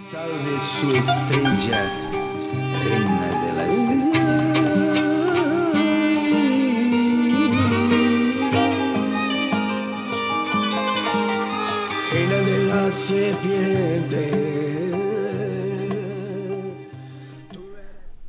Salve sua estrella, reina de las serpientes. Reina de las serpientes.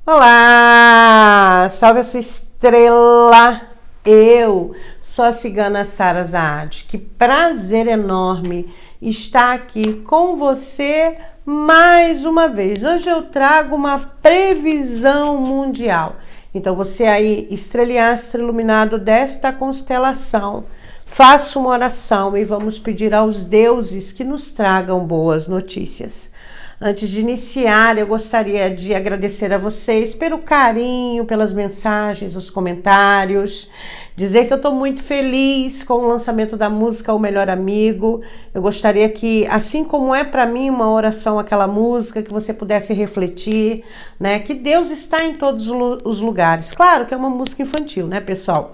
Olá, salve a sua estrela. Eu sou a cigana Sara Zaad. Que prazer enorme estar aqui com você mais uma vez. Hoje eu trago uma previsão mundial. Então você aí, estreliastre iluminado desta constelação, faça uma oração e vamos pedir aos deuses que nos tragam boas notícias. Antes de iniciar, eu gostaria de agradecer a vocês pelo carinho, pelas mensagens, os comentários, dizer que eu estou muito feliz com o lançamento da música O Melhor Amigo. Eu gostaria que, assim como é para mim uma oração aquela música, que você pudesse refletir, né? Que Deus está em todos os lugares. Claro que é uma música infantil, né, pessoal?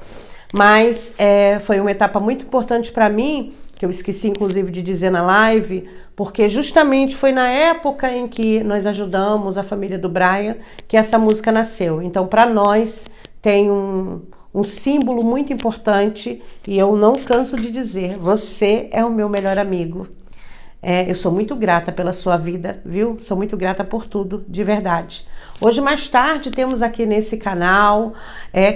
Mas foi uma etapa muito importante para mim, que eu esqueci inclusive de dizer na live, porque justamente foi na época em que nós ajudamos a família do Brian que essa música nasceu. Então, para nós, tem um símbolo muito importante e eu não canso de dizer, você é o meu melhor amigo. Eu sou muito grata pela sua vida, viu? Sou muito grata por tudo, de verdade. Hoje, mais tarde, temos aqui nesse canal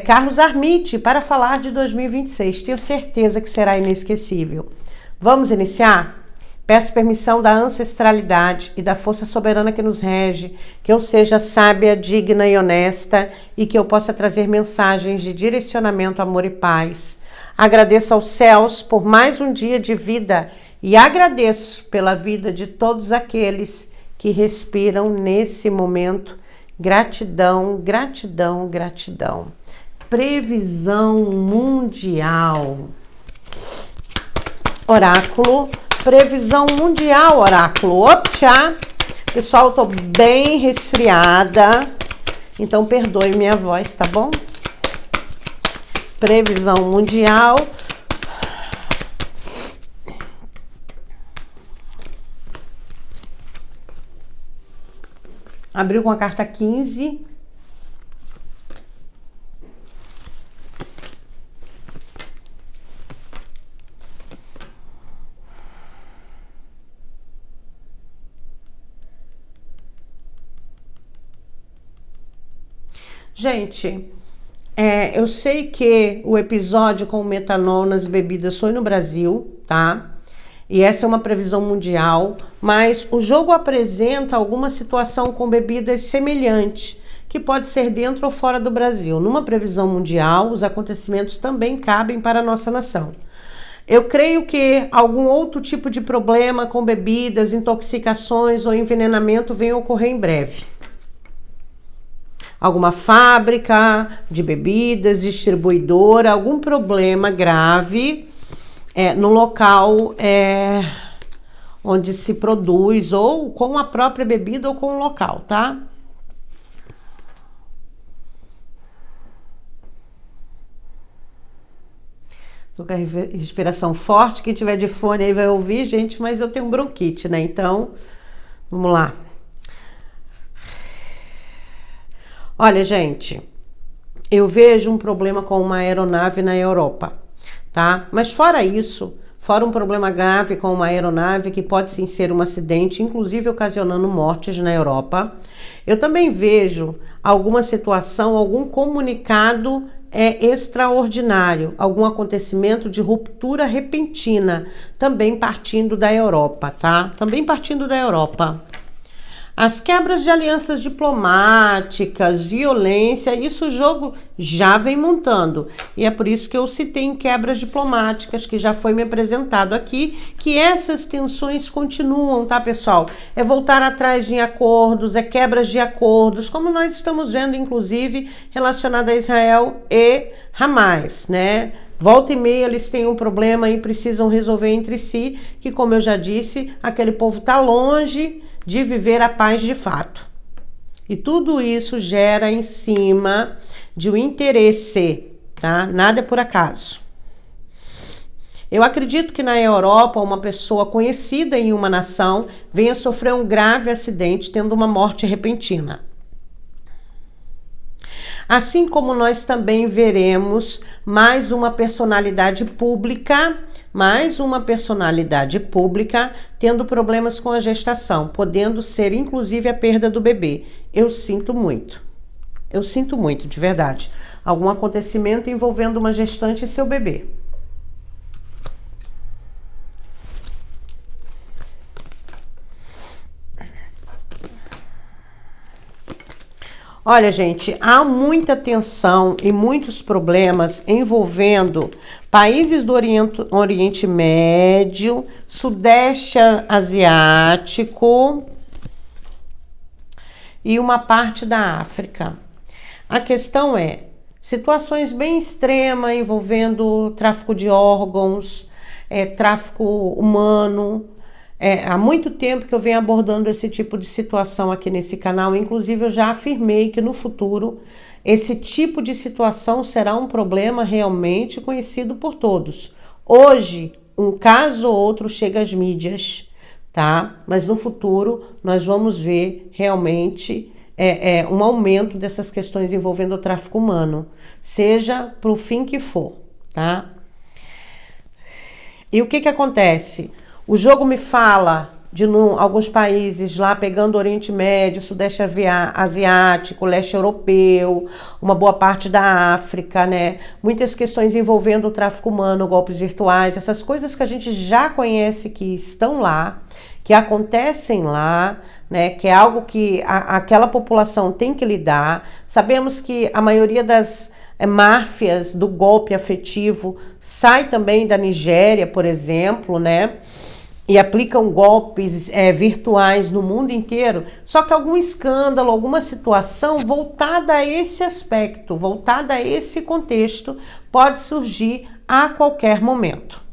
Carlos Armite para falar de 2026. Tenho certeza que será inesquecível. Vamos iniciar? Peço permissão da ancestralidade e da força soberana que nos rege, que eu seja sábia, digna e honesta e que eu possa trazer mensagens de direcionamento, amor e paz. Agradeço aos céus por mais um dia de vida e agradeço pela vida de todos aqueles que respiram nesse momento. Gratidão, gratidão, gratidão. Previsão mundial. Oráculo. Previsão mundial, oráculo. Optcha. Pessoal, eu tô bem resfriada, então perdoe minha voz, tá bom? Previsão mundial. Abriu com a carta 15. Gente, eu sei que o episódio com o metanol nas bebidas foi no Brasil, tá? E essa é uma previsão mundial, mas o jogo apresenta alguma situação com bebidas semelhantes, que pode ser dentro ou fora do Brasil. Numa previsão mundial, os acontecimentos também cabem para a nossa nação. Eu creio que algum outro tipo de problema com bebidas, intoxicações ou envenenamento venha ocorrer em breve. Alguma fábrica de bebidas, distribuidora, algum problema grave no local onde se produz, ou com a própria bebida ou com o local, tá? Tô com a respiração forte, quem tiver de fone aí vai ouvir, gente, mas eu tenho bronquite, né? Então, vamos lá. Olha, gente, eu vejo um problema com uma aeronave na Europa, tá? Mas fora isso, fora um problema grave com uma aeronave que pode sim ser um acidente, inclusive ocasionando mortes na Europa, eu também vejo alguma situação, algum comunicado extraordinário, algum acontecimento de ruptura repentina, também partindo da Europa, tá? Também partindo da Europa. As quebras de alianças diplomáticas, violência, isso o jogo já vem montando. E é por isso que eu citei em quebras diplomáticas, que já foi me apresentado aqui, que essas tensões continuam, tá, pessoal? É voltar atrás em acordos, quebras de acordos, como nós estamos vendo, inclusive, relacionado a Israel e Hamas, né? Volta e meia eles têm um problema e precisam resolver entre si, que, como eu já disse, aquele povo tá longe de viver a paz de fato. E tudo isso gera em cima de um interesse, tá? Nada é por acaso. Eu acredito que na Europa, uma pessoa conhecida em uma nação venha sofrer um grave acidente, tendo uma morte repentina. Assim como nós também veremos mais uma personalidade pública tendo problemas com a gestação, podendo ser inclusive a perda do bebê. Eu sinto muito, de verdade. Algum acontecimento envolvendo uma gestante e seu bebê. Olha, gente, há muita tensão e muitos problemas envolvendo países do Oriente Médio, Sudeste Asiático e uma parte da África. A questão é situações bem extremas envolvendo tráfico de órgãos, tráfico humano. Há muito tempo que eu venho abordando esse tipo de situação aqui nesse canal. Inclusive, eu já afirmei que no futuro esse tipo de situação será um problema realmente conhecido por todos. Hoje, um caso ou outro chega às mídias, tá? Mas no futuro nós vamos ver realmente um aumento dessas questões envolvendo o tráfico humano, seja para o fim que for, tá? E o que acontece? O jogo me fala de alguns países lá pegando o Oriente Médio, Sudeste Asiático, Leste Europeu, uma boa parte da África, né? Muitas questões envolvendo o tráfico humano, golpes virtuais, essas coisas que a gente já conhece que estão lá, que acontecem lá, né? Que é algo que aquela população tem que lidar. Sabemos que a maioria das máfias do golpe afetivo sai também da Nigéria, por exemplo, né? E aplicam golpes virtuais no mundo inteiro, só que algum escândalo, alguma situação voltada a esse aspecto, voltada a esse contexto, pode surgir a qualquer momento.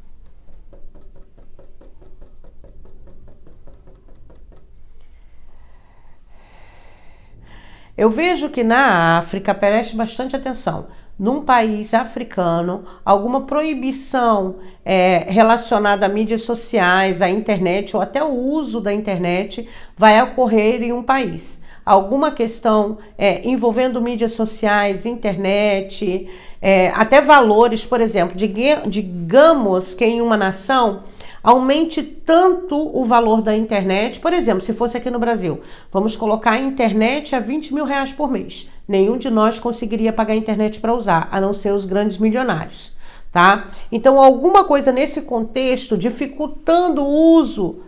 Eu vejo que na África, preste bastante atenção, num país africano, alguma proibição relacionada a mídias sociais, à internet ou até o uso da internet vai ocorrer em um país. Alguma questão envolvendo mídias sociais, internet, até valores, por exemplo, digamos que em uma nação aumente tanto o valor da internet, por exemplo, se fosse aqui no Brasil, vamos colocar a internet a R$20.000 por mês. Nenhum de nós conseguiria pagar a internet para usar, a não ser os grandes milionários, tá? Então, alguma coisa nesse contexto, dificultando o uso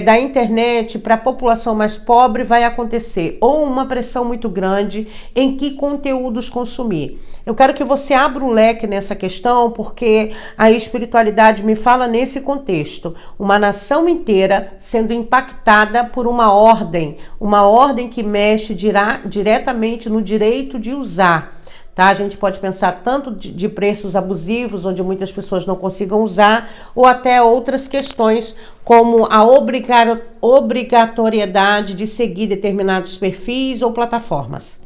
da internet para a população mais pobre vai acontecer, ou uma pressão muito grande em que conteúdos consumir. Eu quero que você abra o leque nessa questão, porque a espiritualidade me fala nesse contexto, uma nação inteira sendo impactada por uma ordem que mexe diretamente no direito de usar. Tá? A gente pode pensar tanto de preços abusivos, onde muitas pessoas não consigam usar, ou até outras questões como a obrigatoriedade de seguir determinados perfis ou plataformas.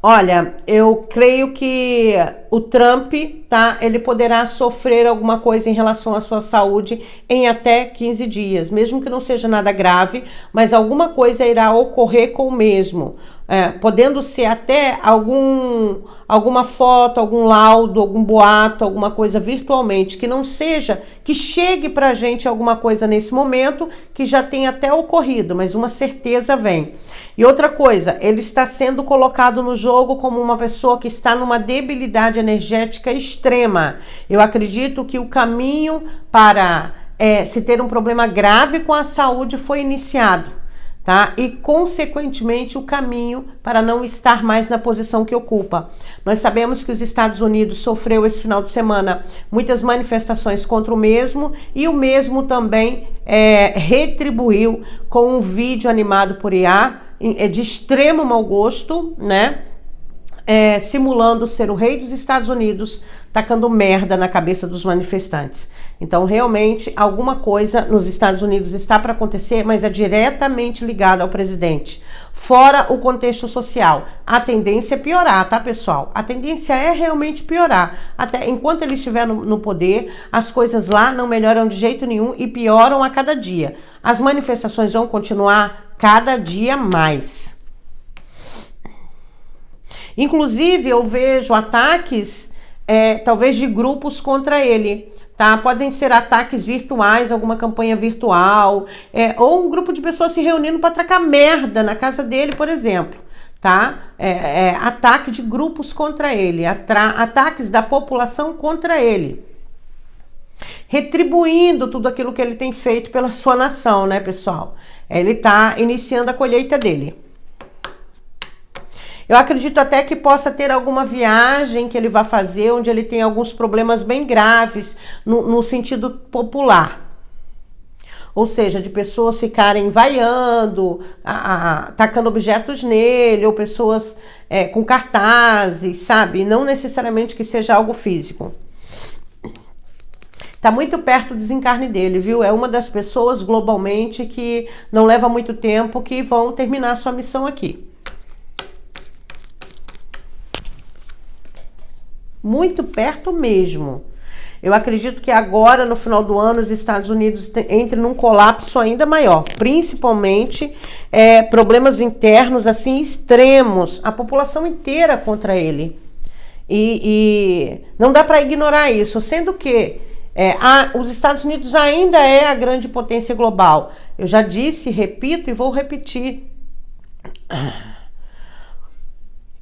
Olha, eu creio que o Trump, tá? Ele poderá sofrer alguma coisa em relação à sua saúde em até 15 dias, mesmo que não seja nada grave, mas alguma coisa irá ocorrer com o mesmo. Podendo ser até alguma foto, algum laudo, algum boato, alguma coisa virtualmente, que não seja, que chegue pra gente alguma coisa nesse momento, que já tenha até ocorrido, mas uma certeza vem. E outra coisa, ele está sendo colocado no jogo como uma pessoa que está numa debilidade energética extrema. Eu acredito que o caminho para se ter um problema grave com a saúde foi iniciado. Tá? E, consequentemente, o caminho para não estar mais na posição que ocupa. Nós sabemos que os Estados Unidos sofreu esse final de semana muitas manifestações contra o mesmo, e o mesmo também retribuiu com um vídeo animado por IA, de extremo mau gosto, né? Simulando ser o rei dos Estados Unidos, tacando merda na cabeça dos manifestantes. Então, realmente, alguma coisa nos Estados Unidos está para acontecer, mas é diretamente ligado ao presidente. Fora o contexto social. A tendência é piorar, tá, pessoal? A tendência é realmente piorar. Até enquanto ele estiver no poder, as coisas lá não melhoram de jeito nenhum e pioram a cada dia. As manifestações vão continuar cada dia mais. Inclusive, eu vejo ataques, talvez de grupos contra ele, tá? Podem ser ataques virtuais, alguma campanha virtual, ou um grupo de pessoas se reunindo para atracar merda na casa dele, por exemplo, tá? Ataque de grupos contra ele, ataques da população contra ele. Retribuindo tudo aquilo que ele tem feito pela sua nação, né, pessoal? Ele tá iniciando a colheita dele. Eu acredito até que possa ter alguma viagem que ele vai fazer, onde ele tem alguns problemas bem graves no sentido popular. Ou seja, de pessoas ficarem vaiando, tacando objetos nele, ou pessoas com cartazes, sabe? Não necessariamente que seja algo físico. Tá muito perto do desencarne dele, viu? É uma das pessoas globalmente que não leva muito tempo que vão terminar a sua missão aqui. Muito perto mesmo. Eu acredito que agora, no final do ano, os Estados Unidos entrem num colapso ainda maior. Principalmente problemas internos assim extremos. A população inteira contra ele. E não dá para ignorar isso. Sendo que os Estados Unidos ainda é a grande potência global. Eu já disse, repito e vou repetir.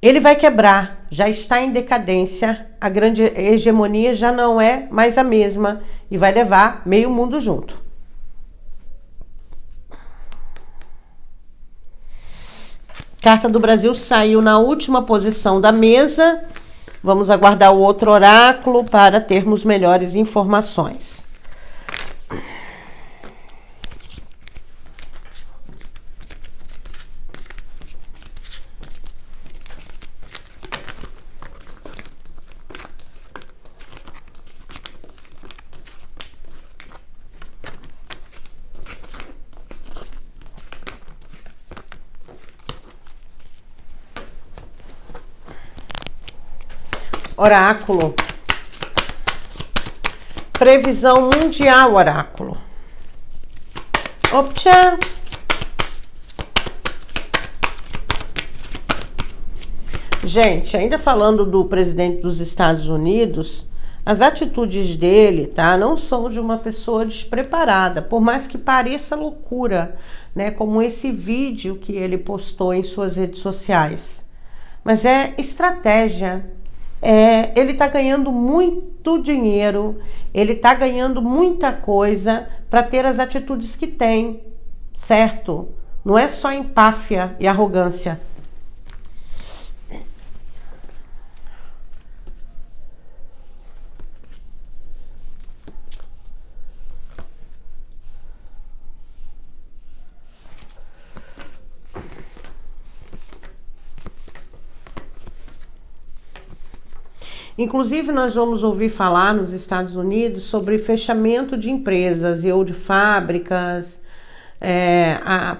Ele vai quebrar, já está em decadência, a grande hegemonia já não é mais a mesma e vai levar meio mundo junto. Carta do Brasil saiu na última posição da mesa. Vamos aguardar o outro oráculo para termos melhores informações. Oráculo. Previsão mundial, oráculo. Optcha. Gente, ainda falando do presidente dos Estados Unidos, as atitudes dele, tá, não são de uma pessoa despreparada, por mais que pareça loucura, né, como esse vídeo que ele postou em suas redes sociais. Mas é estratégia. Ele está ganhando muito dinheiro, ele está ganhando muita coisa para ter as atitudes que tem, certo? Não é só empáfia e arrogância. Inclusive, nós vamos ouvir falar nos Estados Unidos sobre fechamento de empresas ou de fábricas,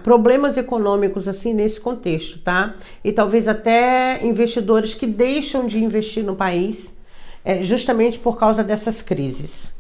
problemas econômicos assim nesse contexto, tá? E talvez até investidores que deixam de investir no país justamente por causa dessas crises.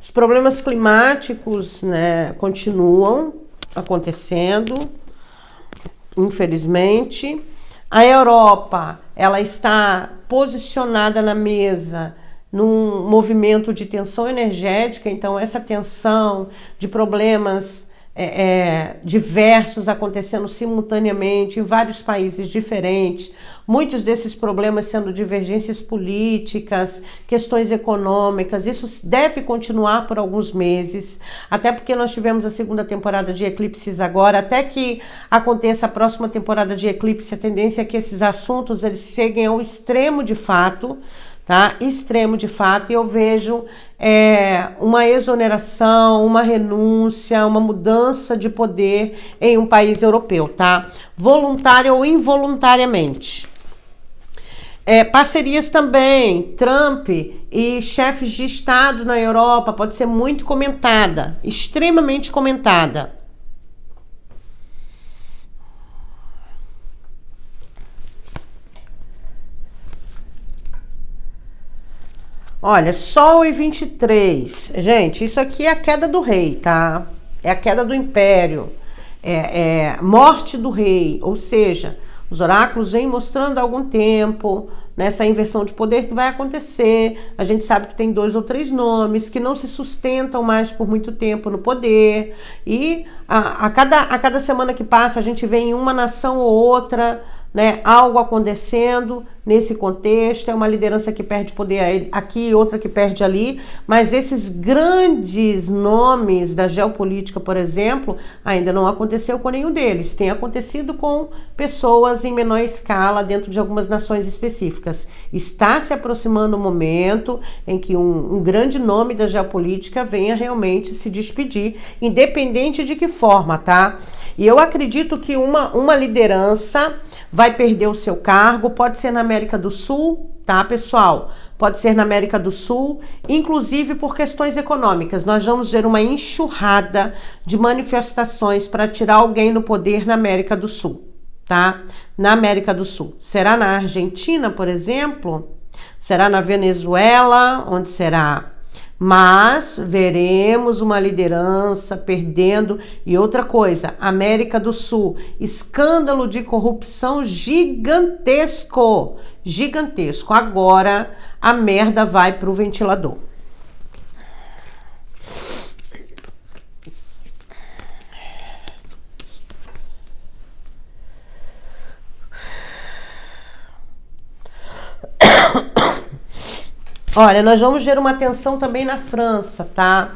Os problemas climáticos, né, continuam acontecendo, infelizmente. A Europa, ela está posicionada na mesa num movimento de tensão energética, então essa tensão de problemas diversos acontecendo simultaneamente em vários países diferentes, muitos desses problemas sendo divergências políticas, questões econômicas. Isso deve continuar por alguns meses, até porque nós tivemos a segunda temporada de eclipses agora. Até que aconteça a próxima temporada de eclipse, a tendência é que esses assuntos eles cheguem ao extremo de fato, tá? Extremo de fato, e eu vejo uma exoneração, uma renúncia, uma mudança de poder em um país europeu, tá? Voluntária ou involuntariamente. Parcerias também, Trump e chefes de Estado na Europa, pode ser muito comentada, extremamente comentada. Olha, Sol e 23. Gente, isso aqui é a queda do rei, tá? É a queda do império. Morte do rei. Ou seja, os oráculos vêm mostrando há algum tempo nessa inversão de poder que vai acontecer. A gente sabe que tem 2 ou 3 nomes que não se sustentam mais por muito tempo no poder. E a cada semana que passa, a gente vê em uma nação ou outra, né, algo acontecendo nesse contexto. É uma liderança que perde poder aqui, outra que perde ali, mas esses grandes nomes da geopolítica, por exemplo, ainda não aconteceu com nenhum deles. Tem acontecido com pessoas em menor escala dentro de algumas nações específicas. Está se aproximando o momento em que um grande nome da geopolítica venha realmente se despedir, independente de que forma, tá? E eu acredito que uma liderança vai perder o seu cargo, pode ser na América do Sul, tá, pessoal? Pode ser na América do Sul, inclusive por questões econômicas. Nós vamos ver uma enxurrada de manifestações para tirar alguém no poder na América do Sul, tá? Na América do Sul. Será na Argentina, por exemplo? Será na Venezuela? Onde será? Mas veremos uma liderança perdendo. E outra coisa, América do Sul, escândalo de corrupção gigantesco, gigantesco. Agora a merda vai pro ventilador. Olha, nós vamos ver uma tensão também na França, tá?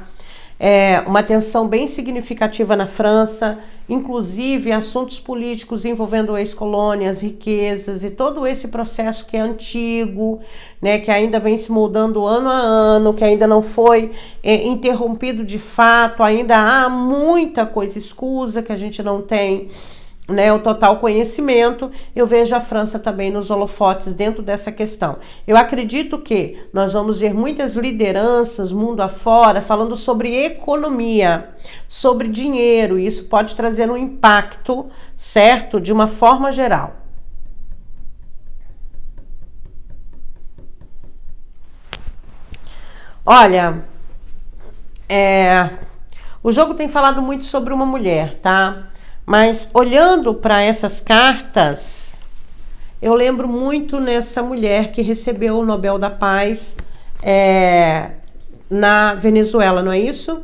Uma tensão bem significativa na França, inclusive assuntos políticos envolvendo ex-colônias, riquezas e todo esse processo que é antigo, né, que ainda vem se moldando ano a ano, que ainda não foi interrompido de fato, ainda há muita coisa escusa que a gente não tem, né, o total conhecimento. Eu vejo a França também nos holofotes dentro dessa questão. Eu acredito que nós vamos ver muitas lideranças mundo afora falando sobre economia, sobre dinheiro, e isso pode trazer um impacto, certo? De uma forma geral. Olha, o jogo tem falado muito sobre uma mulher, tá? Mas olhando para essas cartas, eu lembro muito nessa mulher que recebeu o Nobel da Paz na Venezuela, não é isso?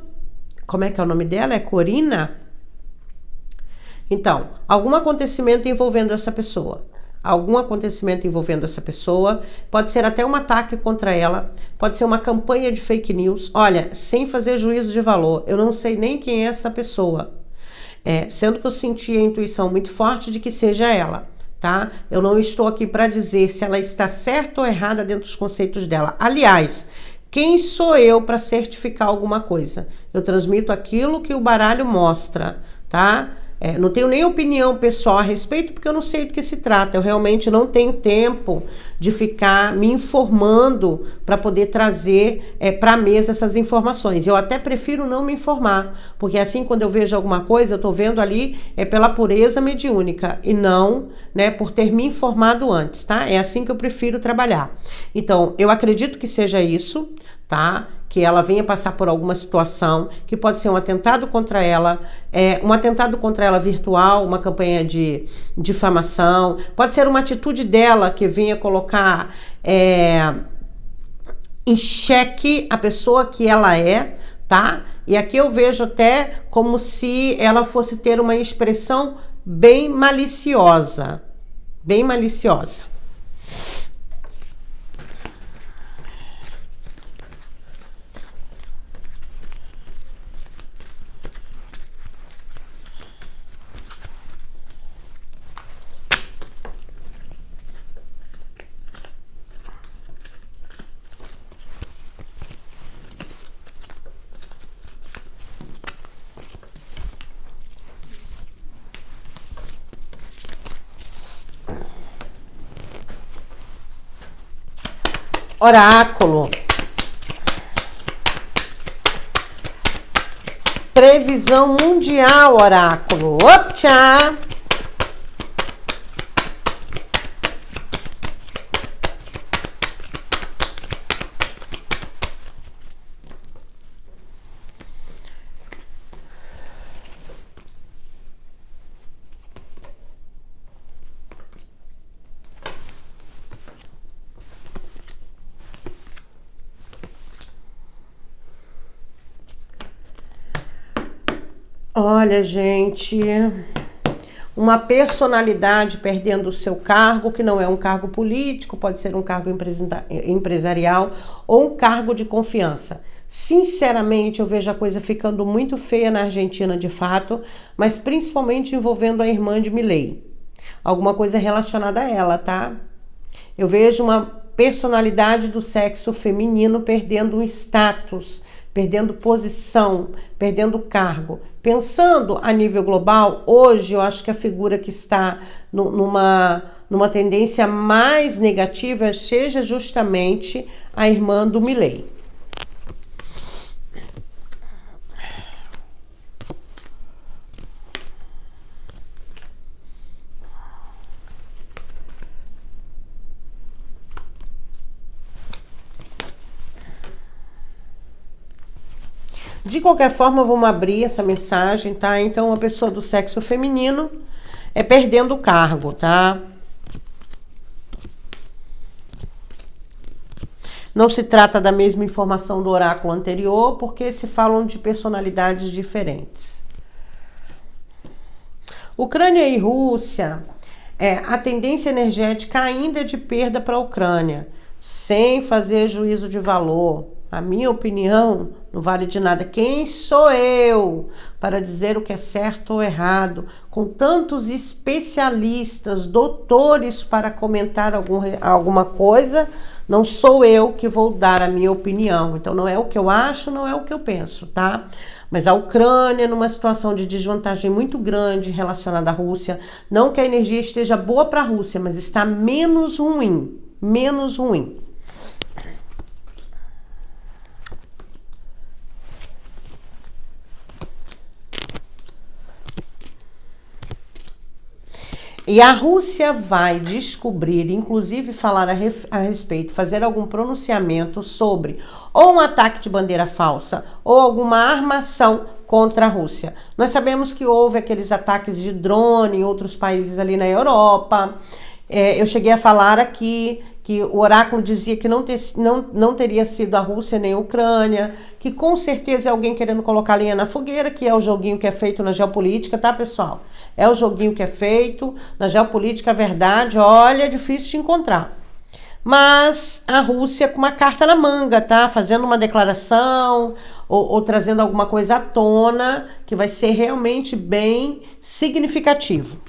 Como é que é o nome dela? É Corina? Então, algum acontecimento envolvendo essa pessoa. Algum acontecimento envolvendo essa pessoa, pode ser até um ataque contra ela, pode ser uma campanha de fake news. Olha, sem fazer juízo de valor, eu não sei nem quem é essa pessoa. Sendo que eu senti a intuição muito forte de que seja ela, tá? Eu não estou aqui para dizer se ela está certa ou errada dentro dos conceitos dela. Aliás, quem sou eu para certificar alguma coisa? Eu transmito aquilo que o baralho mostra, tá? Não tenho nem opinião pessoal a respeito, porque eu não sei do que se trata. Eu realmente não tenho tempo de ficar me informando para poder trazer para a mesa essas informações. Eu até prefiro não me informar, porque assim, quando eu vejo alguma coisa, eu estou vendo ali pela pureza mediúnica e não, né, por ter me informado antes, tá? É assim que eu prefiro trabalhar. Então, eu acredito que seja isso, tá? Que ela venha passar por alguma situação, que pode ser um atentado contra ela, um atentado contra ela virtual, uma campanha de difamação, pode ser uma atitude dela que venha colocar em xeque a pessoa que ela é, tá? E aqui eu vejo até como se ela fosse ter uma expressão bem maliciosa. Bem maliciosa. Oráculo. Previsão mundial, oráculo. Optcha! Olha, gente, uma personalidade perdendo o seu cargo, que não é um cargo político, pode ser um cargo empresarial ou um cargo de confiança. Sinceramente, eu vejo a coisa ficando muito feia na Argentina, de fato, mas principalmente envolvendo a irmã de Milei. Alguma coisa relacionada a ela, tá? Eu vejo uma personalidade do sexo feminino perdendo um status, perdendo posição, perdendo cargo. Pensando a nível global, hoje eu acho que a figura que está numa tendência mais negativa seja justamente a irmã do Milei. De qualquer forma, vamos abrir essa mensagem, tá? Então, uma pessoa do sexo feminino é perdendo o cargo, tá? Não se trata da mesma informação do oráculo anterior, porque se falam de personalidades diferentes. Ucrânia e Rússia, a tendência energética ainda é de perda para a Ucrânia, sem fazer juízo de valor. A minha opinião não vale de nada. Quem sou eu para dizer o que é certo ou errado? Com tantos especialistas, doutores para comentar alguma coisa, não sou eu que vou dar a minha opinião. Então não é o que eu acho, não é o que eu penso, tá? Mas a Ucrânia, numa situação de desvantagem muito grande relacionada à Rússia, não que a energia esteja boa para a Rússia, mas está menos ruim, menos ruim. E a Rússia vai descobrir, inclusive falar a respeito, fazer algum pronunciamento sobre ou um ataque de bandeira falsa ou alguma armação contra a Rússia. Nós sabemos que houve aqueles ataques de drone em outros países ali na Europa. Eu cheguei a falar aqui que o oráculo dizia que não teria sido a Rússia nem a Ucrânia, que com certeza é alguém querendo colocar lenha na fogueira, que é o joguinho que é feito na geopolítica, tá, pessoal? É o joguinho que é feito na geopolítica, a verdade, olha, é difícil de encontrar. Mas a Rússia com uma carta na manga, tá? Fazendo uma declaração ou trazendo alguma coisa à tona que vai ser realmente bem significativo.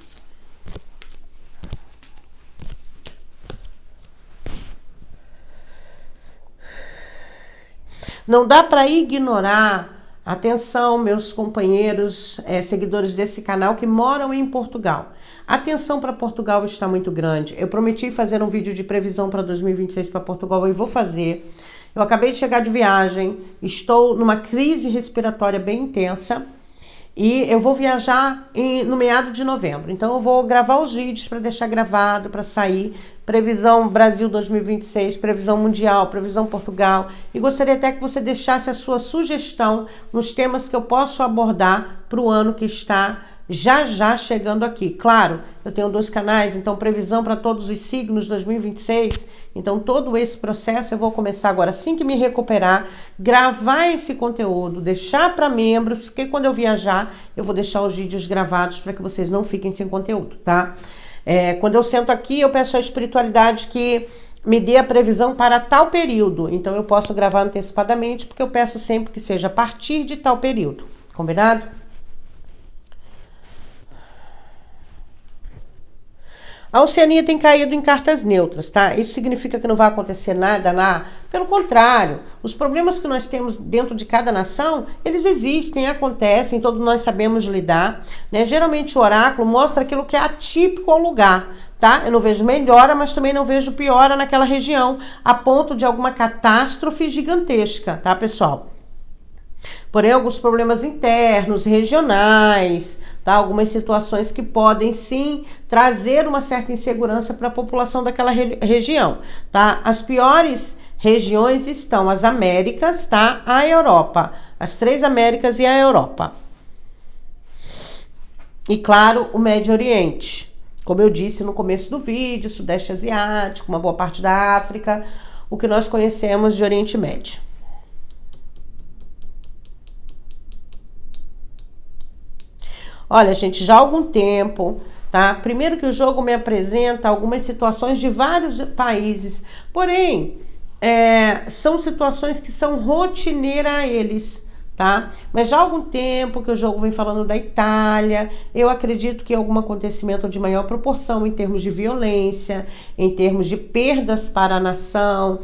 Não dá para ignorar, atenção, meus companheiros, seguidores desse canal que moram em Portugal. A atenção para Portugal está muito grande. Eu prometi fazer um vídeo de previsão para 2026 para Portugal e vou fazer. Eu acabei de chegar de viagem, estou numa crise respiratória bem intensa e eu vou viajar no meado de novembro. Então eu vou gravar os vídeos para deixar gravado, para sair. Previsão Brasil 2026, previsão mundial, previsão Portugal. E gostaria até que você deixasse a sua sugestão nos temas que eu posso abordar para o ano que está já já chegando aqui. Claro, eu tenho 2 canais, então previsão para todos os signos 2026. Então todo esse processo eu vou começar agora, assim que me recuperar, gravar esse conteúdo, deixar para membros, porque quando eu viajar eu vou deixar os vídeos gravados para que vocês não fiquem sem conteúdo, tá? Quando eu sento aqui, eu peço à espiritualidade que me dê a previsão para tal período. Então eu posso gravar antecipadamente, porque eu peço sempre que seja a partir de tal período. Combinado? A Oceania tem caído em cartas neutras, tá? Isso significa que não vai acontecer nada lá. Pelo contrário, os problemas que nós temos dentro de cada nação, eles existem, acontecem, todos nós sabemos lidar, né? Geralmente o oráculo mostra aquilo que é atípico ao lugar, tá? Eu não vejo melhora, mas também não vejo piora naquela região, a ponto de alguma catástrofe gigantesca, tá, pessoal? Porém, alguns problemas internos, regionais, tá? Algumas situações que podem sim trazer uma certa insegurança para a população daquela região, tá? As piores regiões estão as Américas, tá? A Europa, as 3 Américas e a Europa. E claro, o Médio Oriente. Como eu disse no começo do vídeo, Sudeste Asiático, uma boa parte da África, o que nós conhecemos de Oriente Médio. Olha, gente, já há algum tempo, tá? Primeiro que o jogo me apresenta algumas situações de vários países, porém, são situações que são rotineiras a eles, tá? Mas já há algum tempo que o jogo vem falando da Itália, eu acredito que algum acontecimento de maior proporção em termos de violência, em termos de perdas para a nação,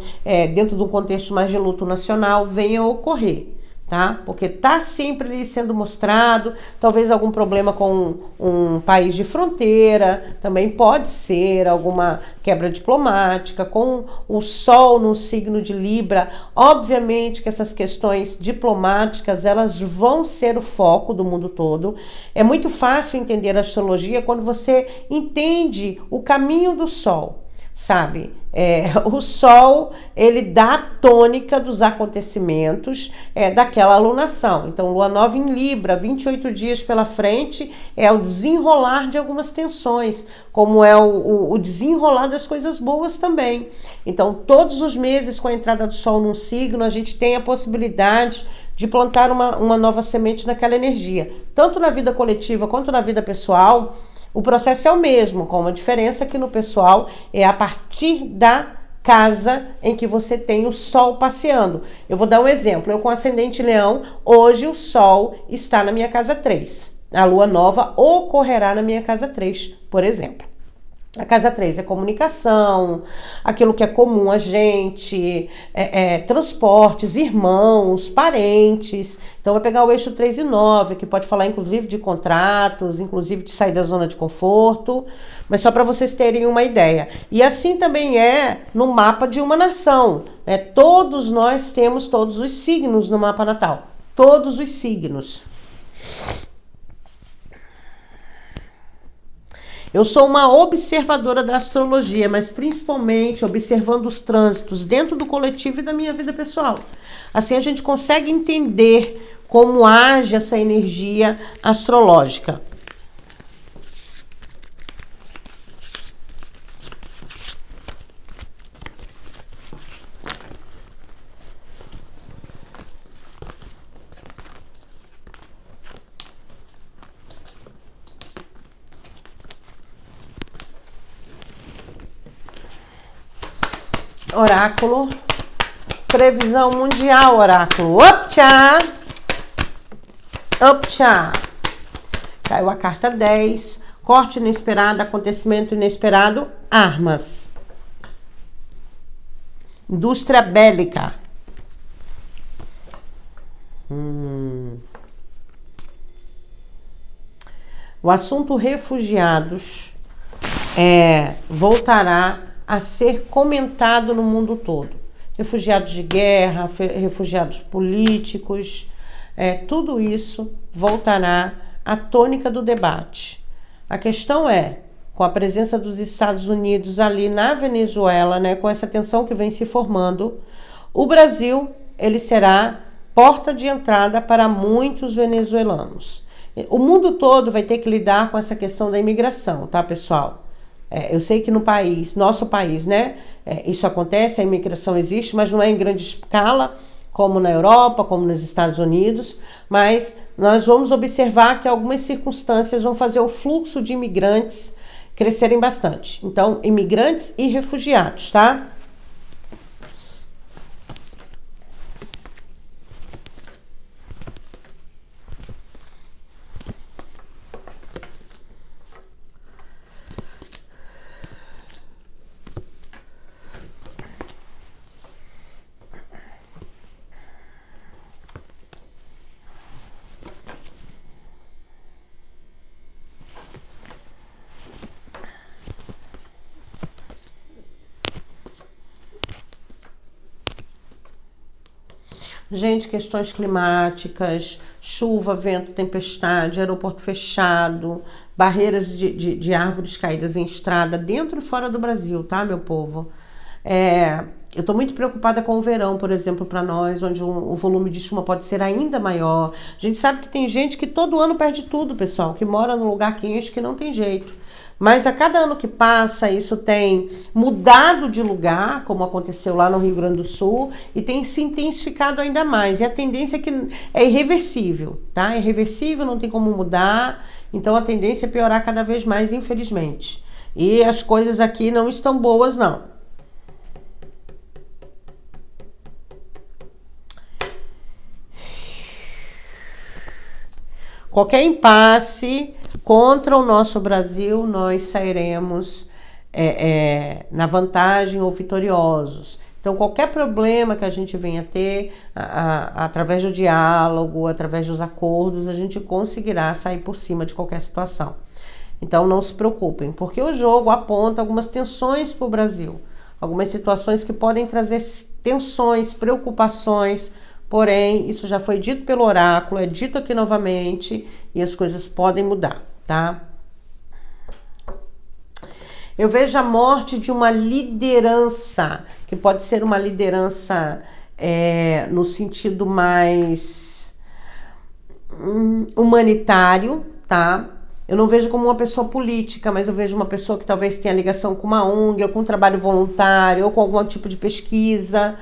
dentro de um contexto mais de luto nacional, venha a ocorrer. Tá? Porque tá sempre ali sendo mostrado, talvez algum problema com um país de fronteira, também pode ser alguma quebra diplomática, com o Sol no signo de Libra. Obviamente que essas questões diplomáticas, elas vão ser o foco do mundo todo. É muito fácil entender a astrologia quando você entende o caminho do Sol, sabe? O Sol, ele dá a tônica dos acontecimentos daquela alunação. Então, Lua Nova em Libra, 28 dias pela frente, é o desenrolar de algumas tensões, como é o desenrolar das coisas boas também. Então, todos os meses, com a entrada do Sol num signo, a gente tem a possibilidade de plantar uma nova semente naquela energia. Tanto na vida coletiva quanto na vida pessoal, o processo é o mesmo, com uma diferença que no pessoal é a partir da casa em que você tem o Sol passeando. Eu vou dar um exemplo. Eu com ascendente Leão, hoje o Sol está na minha casa 3. A Lua Nova ocorrerá na minha casa 3, por exemplo. A casa 3 é comunicação, aquilo que é comum a gente, transportes, irmãos, parentes. Então vai pegar o eixo 3 e 9, que pode falar inclusive de contratos, inclusive de sair da zona de conforto, mas só para vocês terem uma ideia. E assim também é no mapa de uma nação, né? Todos nós temos todos os signos no mapa natal, todos os signos. Eu sou uma observadora da astrologia, mas principalmente observando os trânsitos dentro do coletivo e da minha vida pessoal. Assim a gente consegue entender como age essa energia astrológica. Oráculo, previsão mundial, oráculo. Optcha! Optcha! Caiu a carta 10, corte inesperado, acontecimento inesperado, armas. Indústria bélica. O assunto refugiados voltará a ser comentado no mundo todo. Refugiados de guerra, refugiados políticos, tudo isso voltará à tônica do debate. A questão é, com a presença dos Estados Unidos ali na Venezuela, né, com essa tensão que vem se formando, o Brasil, ele será porta de entrada para muitos venezuelanos. O mundo todo vai ter que lidar com essa questão da imigração, tá, pessoal? Eu sei que no país, nosso país, né, isso acontece, a imigração existe, mas não é em grande escala, como na Europa, como nos Estados Unidos, mas nós vamos observar que algumas circunstâncias vão fazer o fluxo de imigrantes crescerem bastante. Então, imigrantes e refugiados, tá? Gente, questões climáticas, chuva, vento, tempestade, aeroporto fechado, barreiras de árvores caídas em estrada, dentro e fora do Brasil, tá, meu povo? Eu estou muito preocupada com o verão, por exemplo, para nós, onde o volume de chuva pode ser ainda maior. A gente sabe que tem gente que todo ano perde tudo, pessoal, que mora num lugar quente que não tem jeito. Mas a cada ano que passa, isso tem mudado de lugar, como aconteceu lá no Rio Grande do Sul, e tem se intensificado ainda mais. E a tendência é que é irreversível, tá? É irreversível, não tem como mudar. Então a tendência é piorar cada vez mais, infelizmente. E as coisas aqui não estão boas, não. Qualquer impasse contra o nosso Brasil, nós sairemos na vantagem ou vitoriosos. Então, qualquer problema que a gente venha ter, através do diálogo, através dos acordos, a gente conseguirá sair por cima de qualquer situação. Então, não se preocupem, porque o jogo aponta algumas tensões para o Brasil, algumas situações que podem trazer tensões, preocupações. Porém, isso já foi dito pelo oráculo, é dito aqui novamente e as coisas podem mudar, tá? Eu vejo a morte de uma liderança, que pode ser uma liderança no sentido mais humanitário, tá? Eu não vejo como uma pessoa política, mas eu vejo uma pessoa que talvez tenha ligação com uma ONG, ou com um trabalho voluntário, ou com algum tipo de pesquisa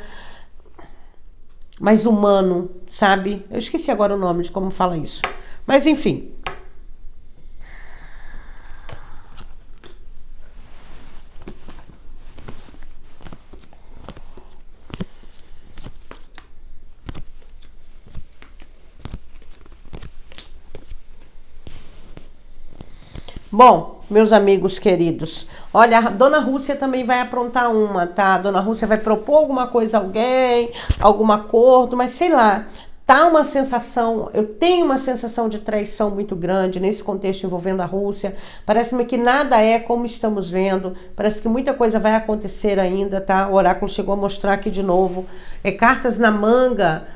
mais humano, sabe? Eu esqueci agora o nome de como fala isso. Mas enfim. Bom, meus amigos queridos, olha, a Dona Rússia também vai aprontar uma, tá? A Dona Rússia vai propor alguma coisa a alguém, algum acordo, mas sei lá, tá uma sensação, eu tenho uma sensação de traição muito grande nesse contexto envolvendo a Rússia. Parece-me que nada é como estamos vendo, parece que muita coisa vai acontecer ainda, tá? O oráculo chegou a mostrar aqui de novo, cartas na manga,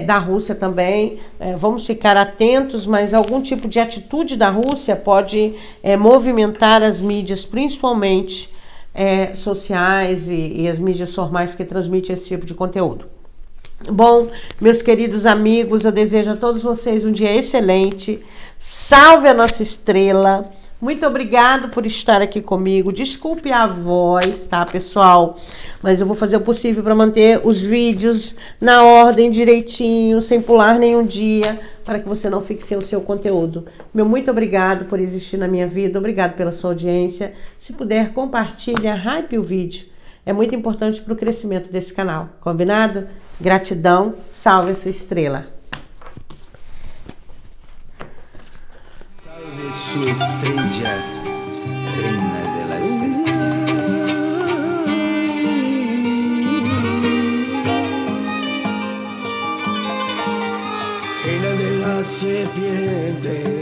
da Rússia também, vamos ficar atentos, mas algum tipo de atitude da Rússia pode movimentar as mídias, principalmente sociais e as mídias formais que transmitem esse tipo de conteúdo. Bom, meus queridos amigos, eu desejo a todos vocês um dia excelente, salve a nossa estrela. Muito obrigado por estar aqui comigo. Desculpe a voz, tá, pessoal? Mas eu vou fazer o possível para manter os vídeos na ordem direitinho, sem pular nenhum dia, para que você não fique sem o seu conteúdo. Meu muito obrigado por existir na minha vida. Obrigado pela sua audiência. Se puder, compartilhe, hype o vídeo. É muito importante para o crescimento desse canal. Combinado? Gratidão. Salve a sua estrela. Su estrella, reina de las serpientes. Reina de las serpientes.